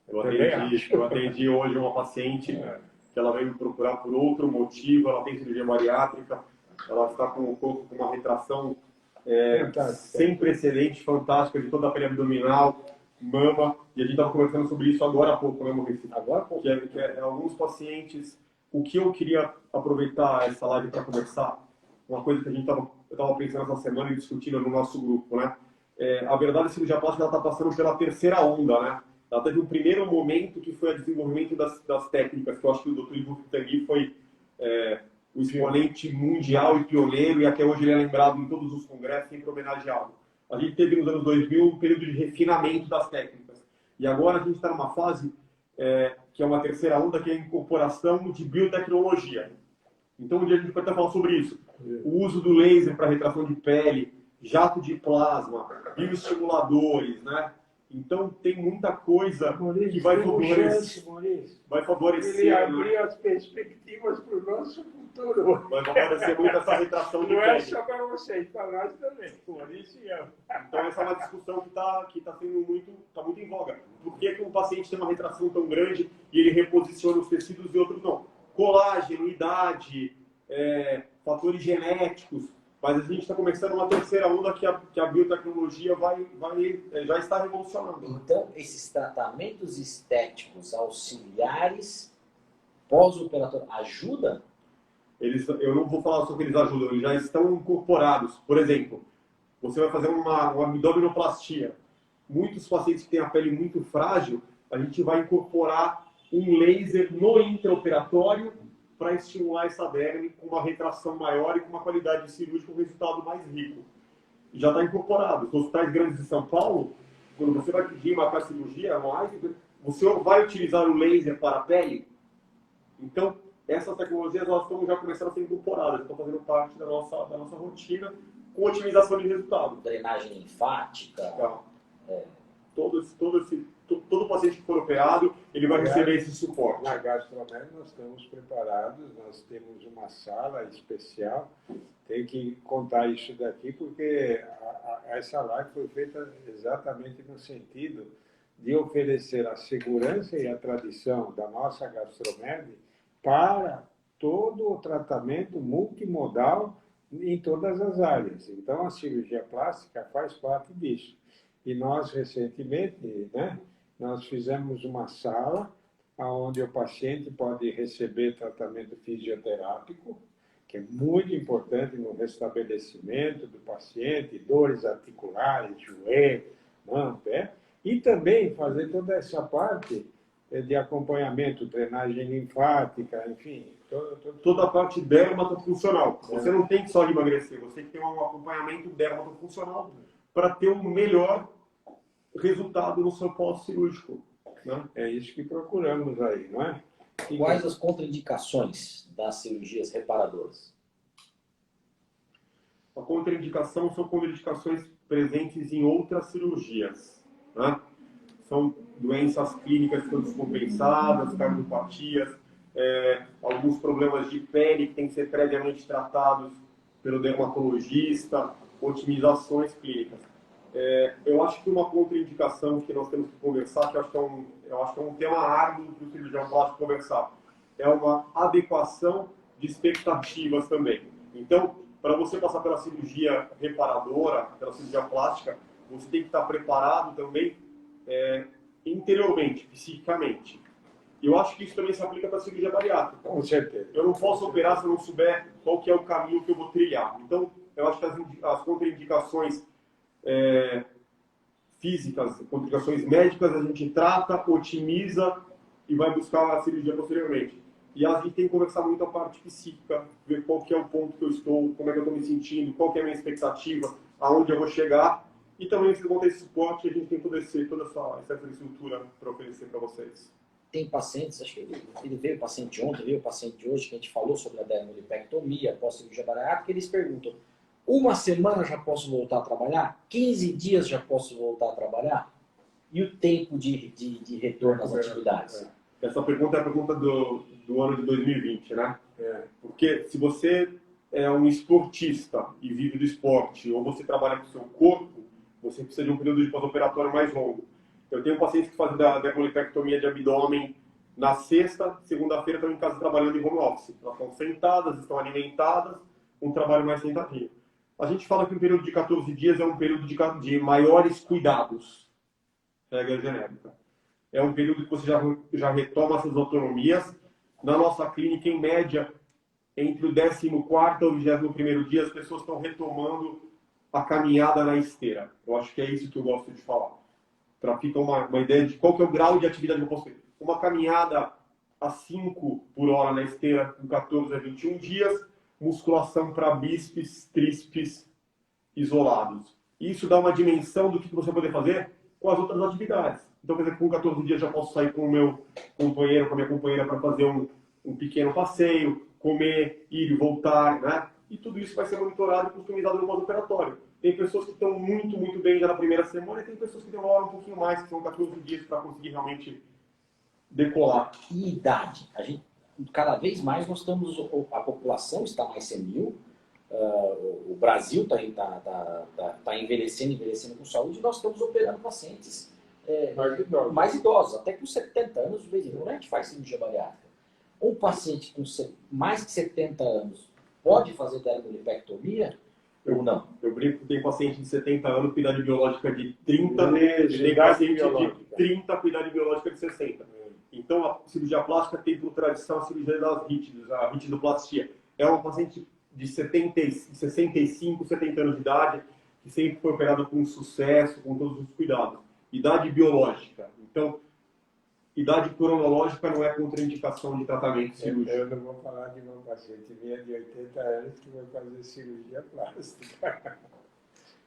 Speaker 4: Eu atendi hoje uma paciente que ela veio me procurar por outro motivo, ela tem cirurgia bariátrica, ela está com o corpo com uma retração sem precedente, fantástica, de toda a pele abdominal, mama, e a gente estava conversando sobre isso agora há pouco, né, Maurício?
Speaker 1: Agora há pouco.
Speaker 4: Que é alguns pacientes, o que eu queria aproveitar essa live para conversar, uma coisa que eu estava pensando essa semana e discutindo no nosso grupo, né? A verdade, a cirurgia plástica está passando pela terceira onda, né? Ela teve um primeiro momento que foi o desenvolvimento das técnicas, que eu acho que o Dr. Ivo Pitangui foi o exponente mundial e pioneiro, e até hoje ele é lembrado em todos os congressos, sempre homenageado. A gente teve nos anos 2000 um período de refinamento das técnicas. E agora a gente está numa fase que é uma terceira onda, que é a incorporação de biotecnologia. Então, um dia a gente pode até falar sobre isso. O uso do laser para retração de pele, jato de plasma, bioestimuladores, né? Então, tem muita coisa que vai favorecer.
Speaker 1: Ele abriu as perspectivas para o nosso futuro.
Speaker 4: Vai favorecer muito essa retração de pele.
Speaker 1: Não é só para vocês, para nós também. Maurício e eu.
Speaker 4: Então, essa é uma discussão que tá sendo muito em voga. Por que um paciente tem uma retração tão grande e ele reposiciona os tecidos e outros não? Colágeno, idade, fatores genéticos. Mas a gente está começando uma terceira onda que a biotecnologia já está revolucionando.
Speaker 3: Então, esses tratamentos estéticos auxiliares pós-operatório ajudam?
Speaker 4: Eu não vou falar sobre eles ajudam, eles já estão incorporados. Por exemplo, você vai fazer uma abdominoplastia. Muitos pacientes que têm a pele muito frágil, a gente vai incorporar um laser no intraoperatório para estimular essa derme com uma retração maior e com uma qualidade cirúrgica, um resultado mais rico. E já está incorporado. Os hospitais grandes de São Paulo, quando você vai pedir uma cirurgia, você vai utilizar o laser para a pele. Então, essas tecnologias elas estão já começando a ser incorporadas, estão fazendo parte da nossa rotina com otimização de resultado.
Speaker 3: Drenagem linfática.
Speaker 4: Tá. Todo paciente que for operado, ele vai receber esse suporte.
Speaker 1: Na Gastromed nós estamos preparados, nós temos uma sala especial. Tem que contar isso daqui, porque essa live foi feita exatamente no sentido de oferecer a segurança e a tradição da nossa Gastromed para todo o tratamento multimodal em todas as áreas. Então, a cirurgia plástica faz parte disso. E nós, recentemente, nós fizemos uma sala onde o paciente pode receber tratamento fisioterápico, que é muito importante no restabelecimento do paciente, dores articulares, joelho, mão, pé, e também fazer toda essa parte de acompanhamento, drenagem linfática, enfim.
Speaker 4: Toda a parte dermatofuncional. Você não tem que só emagrecer, você tem que ter um acompanhamento dermatofuncional para ter um melhor resultado no seu pós-cirúrgico. Né?
Speaker 1: É isso que procuramos aí, não é?
Speaker 3: Quais as contraindicações das cirurgias reparadoras?
Speaker 4: A contraindicação são contraindicações presentes em outras cirurgias. Né? são doenças clínicas que estão descompensadas, cardiopatias, alguns problemas de pele que têm que ser previamente tratados pelo dermatologista, otimizações clínicas. Eu acho que uma contraindicação que nós temos que conversar, que eu acho que é um tema árduo para o cirurgião plástico conversar, é uma adequação de expectativas também. Então, para você passar pela cirurgia reparadora, pela cirurgia plástica, você tem que estar preparado também interiormente, psiquicamente. E eu acho que isso também se aplica para a cirurgia bariátrica.
Speaker 1: Com certeza.
Speaker 4: Eu não posso operar se eu não souber qual que é o caminho que eu vou trilhar. Então, eu acho que as contraindicações físicas, contraindicações médicas, a gente trata, otimiza e vai buscar a cirurgia posteriormente. E a gente tem que conversar muito a parte psíquica, ver qual que é o ponto que eu estou, como é que eu estou me sentindo, qual que é a minha expectativa, aonde eu vou chegar. E também, se vão ter esse suporte, a gente tem toda essa estrutura para oferecer para vocês.
Speaker 3: Tem pacientes, acho que ele veio paciente ontem, veio paciente de hoje, que a gente falou sobre a dermolipectomia, pós-cirurgia bariátrica, eles perguntam, uma semana já posso voltar a trabalhar? 15 dias já posso voltar a trabalhar? E o tempo de retorno às atividades?
Speaker 4: Essa pergunta é a pergunta do ano de 2020, né? Porque se você é um esportista e vive do esporte, ou você trabalha com o seu corpo, você precisa de um período de pós-operatório mais longo. Eu tenho pacientes que fazem a dermolipectomia de abdômen na sexta, segunda-feira estão em casa trabalhando em home office. Elas estão sentadas, estão alimentadas, um trabalho mais sentadinho. A gente fala que um período de 14 dias é um período de maiores cuidados. Regra genérica. É um período que você já retoma essas autonomias. Na nossa clínica, em média, entre o 14º e o 21º dia, as pessoas estão retomando a caminhada na esteira. Eu acho que é isso que eu gosto de falar. Para ficar uma ideia de qual que é o grau de atividade que eu posso ter. Uma caminhada a 5 por hora na esteira, com 14 a 21 dias, musculação para bíceps, tríceps isolados. Isso dá uma dimensão do que você vai poder fazer com as outras atividades. Então, quer dizer, com 14 dias já posso sair com o meu companheiro, com a minha companheira para fazer um pequeno passeio, comer, ir e voltar, né? E tudo isso vai ser monitorado e customizado no pós-operatório. Tem pessoas que estão muito, muito bem já na primeira semana e tem pessoas que demoram um pouquinho mais, que são 14 dias para conseguir realmente decolar.
Speaker 3: E idade? Cada vez mais nós estamos, a população está mais senil, o Brasil está envelhecendo com saúde, e nós estamos operando pacientes mais idosos, até com 70 anos, de vez em quando a gente faz cirurgia bariátrica. Um paciente com mais de 70 anos pode fazer dermolipectomia ou não?
Speaker 4: Eu brinco que tem paciente de 70 anos com idade biológica de 30, tem paciente de 30 com idade biológica de 60. Então, a cirurgia plástica tem por tradição a cirurgia das rígidas, a ritidoplastia. É uma paciente de 65, 70 anos de idade, que sempre foi operada com sucesso, com todos os cuidados. Idade biológica. Então, idade cronológica não é contraindicação de tratamento cirúrgico.
Speaker 1: Eu não vou falar de uma paciente minha de 80 anos que vai fazer cirurgia plástica.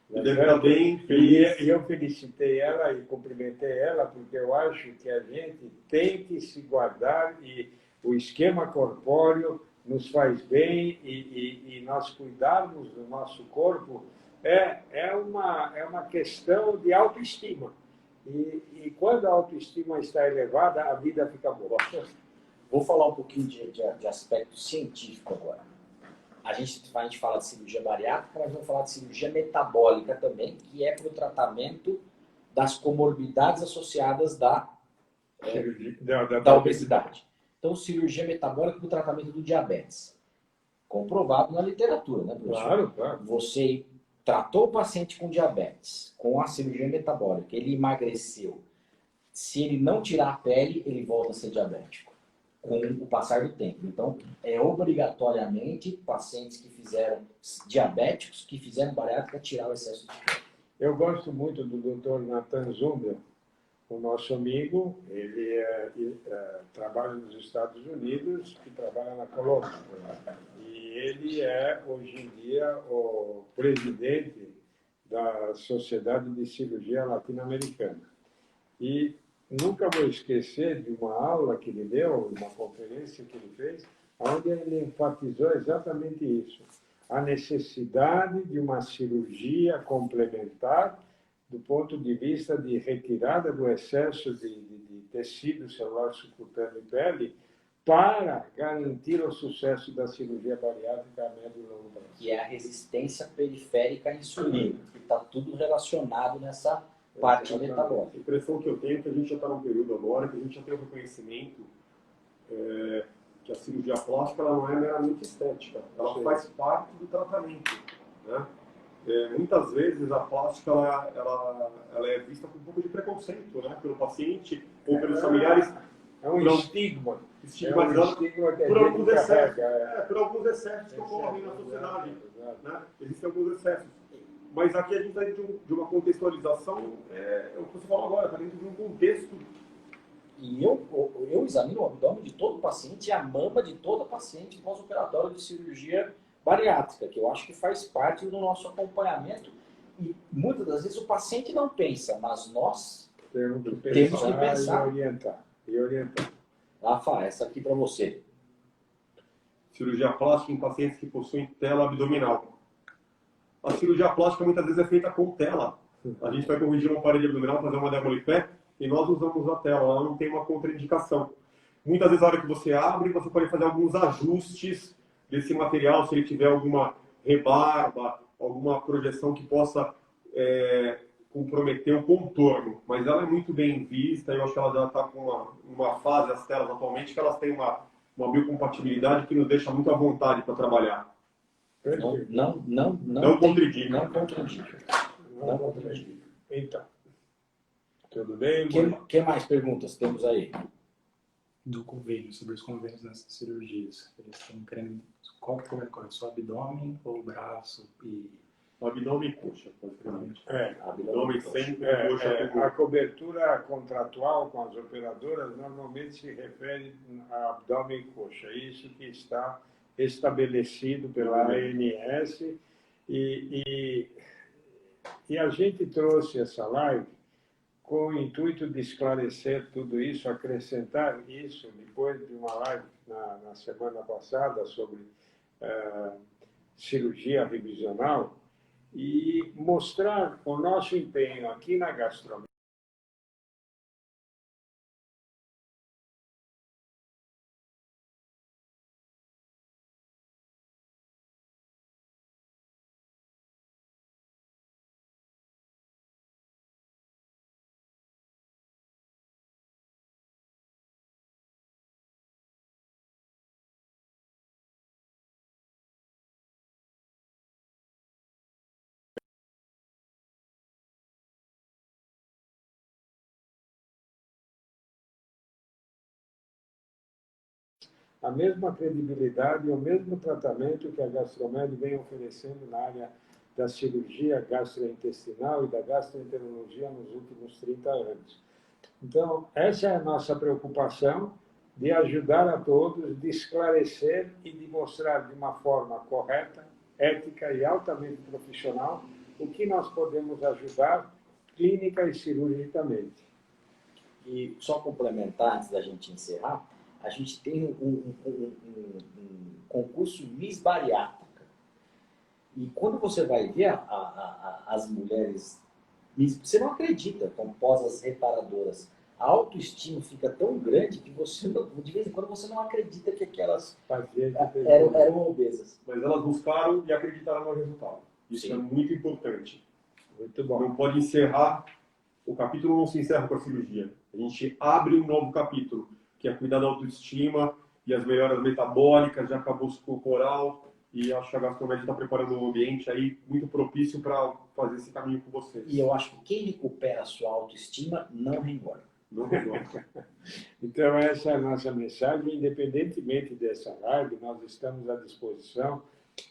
Speaker 4: E deve estar bem feliz.
Speaker 1: E eu felicitei ela e cumprimentei ela, porque eu acho que a gente tem que se guardar e o esquema corpóreo nos faz bem e nós cuidarmos do nosso corpo é uma questão de autoestima. E quando a autoestima está elevada, a vida fica boa.
Speaker 3: Vou falar um pouquinho de aspecto científico agora. A gente fala de cirurgia bariátrica, mas vamos falar de cirurgia metabólica também, que é para o tratamento das comorbidades associadas da obesidade. Então, cirurgia metabólica para o tratamento do diabetes. Comprovado na literatura, né, professor?
Speaker 1: Claro.
Speaker 3: Você tratou o paciente com diabetes, com a cirurgia metabólica, ele emagreceu. Se ele não tirar a pele, ele volta a ser diabético com o passar do tempo. Então, obrigatoriamente pacientes que fizeram diabéticos, que fizeram bariátrica, tirar o excesso de pele.
Speaker 1: Eu gosto muito do Dr. Nathan Zumbel, o nosso amigo. Ele trabalha nos Estados Unidos e trabalha na Colômbia. E ele é, hoje em dia, o presidente da Sociedade de Cirurgia Latino-Americana. E nunca vou esquecer de uma aula que ele deu, uma conferência que ele fez, onde ele enfatizou exatamente isso. A necessidade de uma cirurgia complementar do ponto de vista de retirada do excesso de tecido celular subcutâneo e pele, para garantir o sucesso da cirurgia bariátrica a médio e longo prazo.
Speaker 3: Que é a resistência periférica à insulina, que está tudo relacionado nessa parte metabólica.
Speaker 4: A impressão que eu tenho é que a gente já está num período agora que a gente já tem o reconhecimento que a cirurgia plástica ela não é meramente estética, ela faz parte do tratamento, né? Muitas vezes a plástica ela é vista com um pouco de preconceito, né? Pelo paciente ou pelos familiares.
Speaker 1: É um estigma.
Speaker 4: Estigmatizado por alguns excessos. Por alguns excessos que ocorrem na sociedade. Né? Existem alguns excessos. Mas aqui a gente está dentro de uma contextualização, é o que você falou agora, está dentro de um contexto.
Speaker 3: E eu examino o abdômen de todo paciente e a mama de todo paciente pós-operatório de cirurgia bariátrica, que eu acho que faz parte do nosso acompanhamento. E muitas das vezes o paciente não pensa, mas nós
Speaker 1: Temos que
Speaker 3: pensar.
Speaker 1: E orientar.
Speaker 3: Rafa, essa aqui para você.
Speaker 4: Cirurgia plástica em pacientes que possuem tela abdominal. A cirurgia plástica muitas vezes é feita com tela. A gente vai corrigir uma parede abdominal, fazer uma dermolipé, e nós usamos a tela, ela não tem uma contraindicação. Muitas vezes, na hora que você abre, você pode fazer alguns ajustes desse material, se ele tiver alguma rebarba, alguma projeção que possa comprometer o contorno. Mas ela é muito bem vista, eu acho que ela já está com uma fase, as telas atualmente, que elas têm uma biocompatibilidade que nos deixa muito à vontade para trabalhar.
Speaker 3: Não
Speaker 4: contraindica.
Speaker 3: Não contraindica.
Speaker 1: Não contraindica. Então, tudo bem?
Speaker 3: Que mais perguntas temos aí?
Speaker 2: Do convênio, sobre os convênios nessas cirurgias. Eles estão querendo. Qual que é correto? Só abdômen ou braço e.
Speaker 4: Abdômen e coxa, praticamente.
Speaker 3: Abdômen
Speaker 4: Abdômen sempre, coxa
Speaker 1: A cobertura contratual com as operadoras normalmente se refere a abdômen e coxa. Isso que está estabelecido pela ANS e a gente trouxe essa live com o intuito de esclarecer tudo isso, acrescentar isso, depois de uma live na semana passada sobre cirurgia revisional, e mostrar o nosso empenho aqui na Gastromed. A mesma credibilidade e o mesmo tratamento que a Gastromed vem oferecendo na área da cirurgia gastrointestinal e da gastroenterologia nos últimos 30 anos. Então, essa é a nossa preocupação, de ajudar a todos, de esclarecer e de mostrar de uma forma correta, ética e altamente profissional o que nós podemos ajudar clínica e cirurgicamente.
Speaker 3: E só complementar, antes da gente encerrar, a gente tem um concurso Miss Bariátrica. E quando você vai ver as mulheres, você não acredita, compostas as reparadoras. A autoestima fica tão grande que você, de vez em quando, você não acredita que aquelas eram obesas.
Speaker 4: Mas elas buscaram e acreditaram no resultado. Isso
Speaker 3: Sim.
Speaker 4: é muito importante.
Speaker 1: Muito bom.
Speaker 4: Não pode encerrar, o capítulo não se encerra com a cirurgia. A gente abre um novo capítulo, que é cuidar da autoestima e as melhoras metabólicas, já acabou o corporal, e acho que a Gastromed está preparando um ambiente aí muito propício para fazer esse caminho com vocês.
Speaker 3: E eu acho que quem recupera a sua autoestima não reengorda.
Speaker 4: Não resolve.
Speaker 1: Então, essa é a nossa mensagem. Independentemente dessa live, nós estamos à disposição,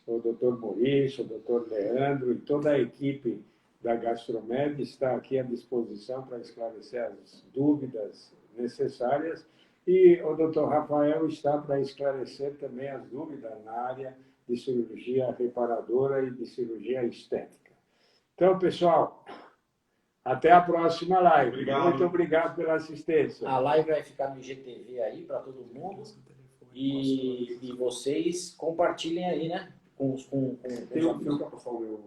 Speaker 1: o Dr. Maurício, o Dr. Leandro e toda a equipe da Gastromed está aqui à disposição para esclarecer as dúvidas necessárias. E o Dr. Rafael está para esclarecer também as dúvidas na área de cirurgia reparadora e de cirurgia estética. Então, pessoal, até a próxima live.
Speaker 4: Obrigado.
Speaker 1: Muito obrigado pela assistência.
Speaker 3: A live vai ficar no IGTV aí para todo mundo. E vocês compartilhem aí, né?
Speaker 4: Você não quer passar o meu...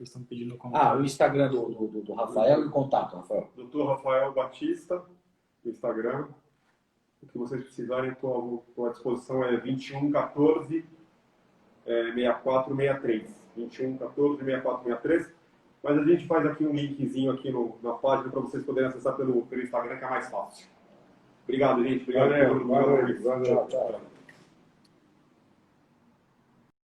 Speaker 2: Eles estão pedindo
Speaker 3: O
Speaker 2: contato.
Speaker 3: Instagram do Rafael e o contato, Rafael.
Speaker 4: Dr. Rafael Batista, no Instagram. O que vocês precisarem, estou à disposição, é 2114 6463. 2114 6463. Mas a gente faz aqui um linkzinho aqui na página para vocês poderem acessar pelo Instagram, que é mais fácil. Obrigado, gente. Obrigado.
Speaker 1: Valeu,
Speaker 4: Obrigado.
Speaker 1: valeu.
Speaker 3: Tchau.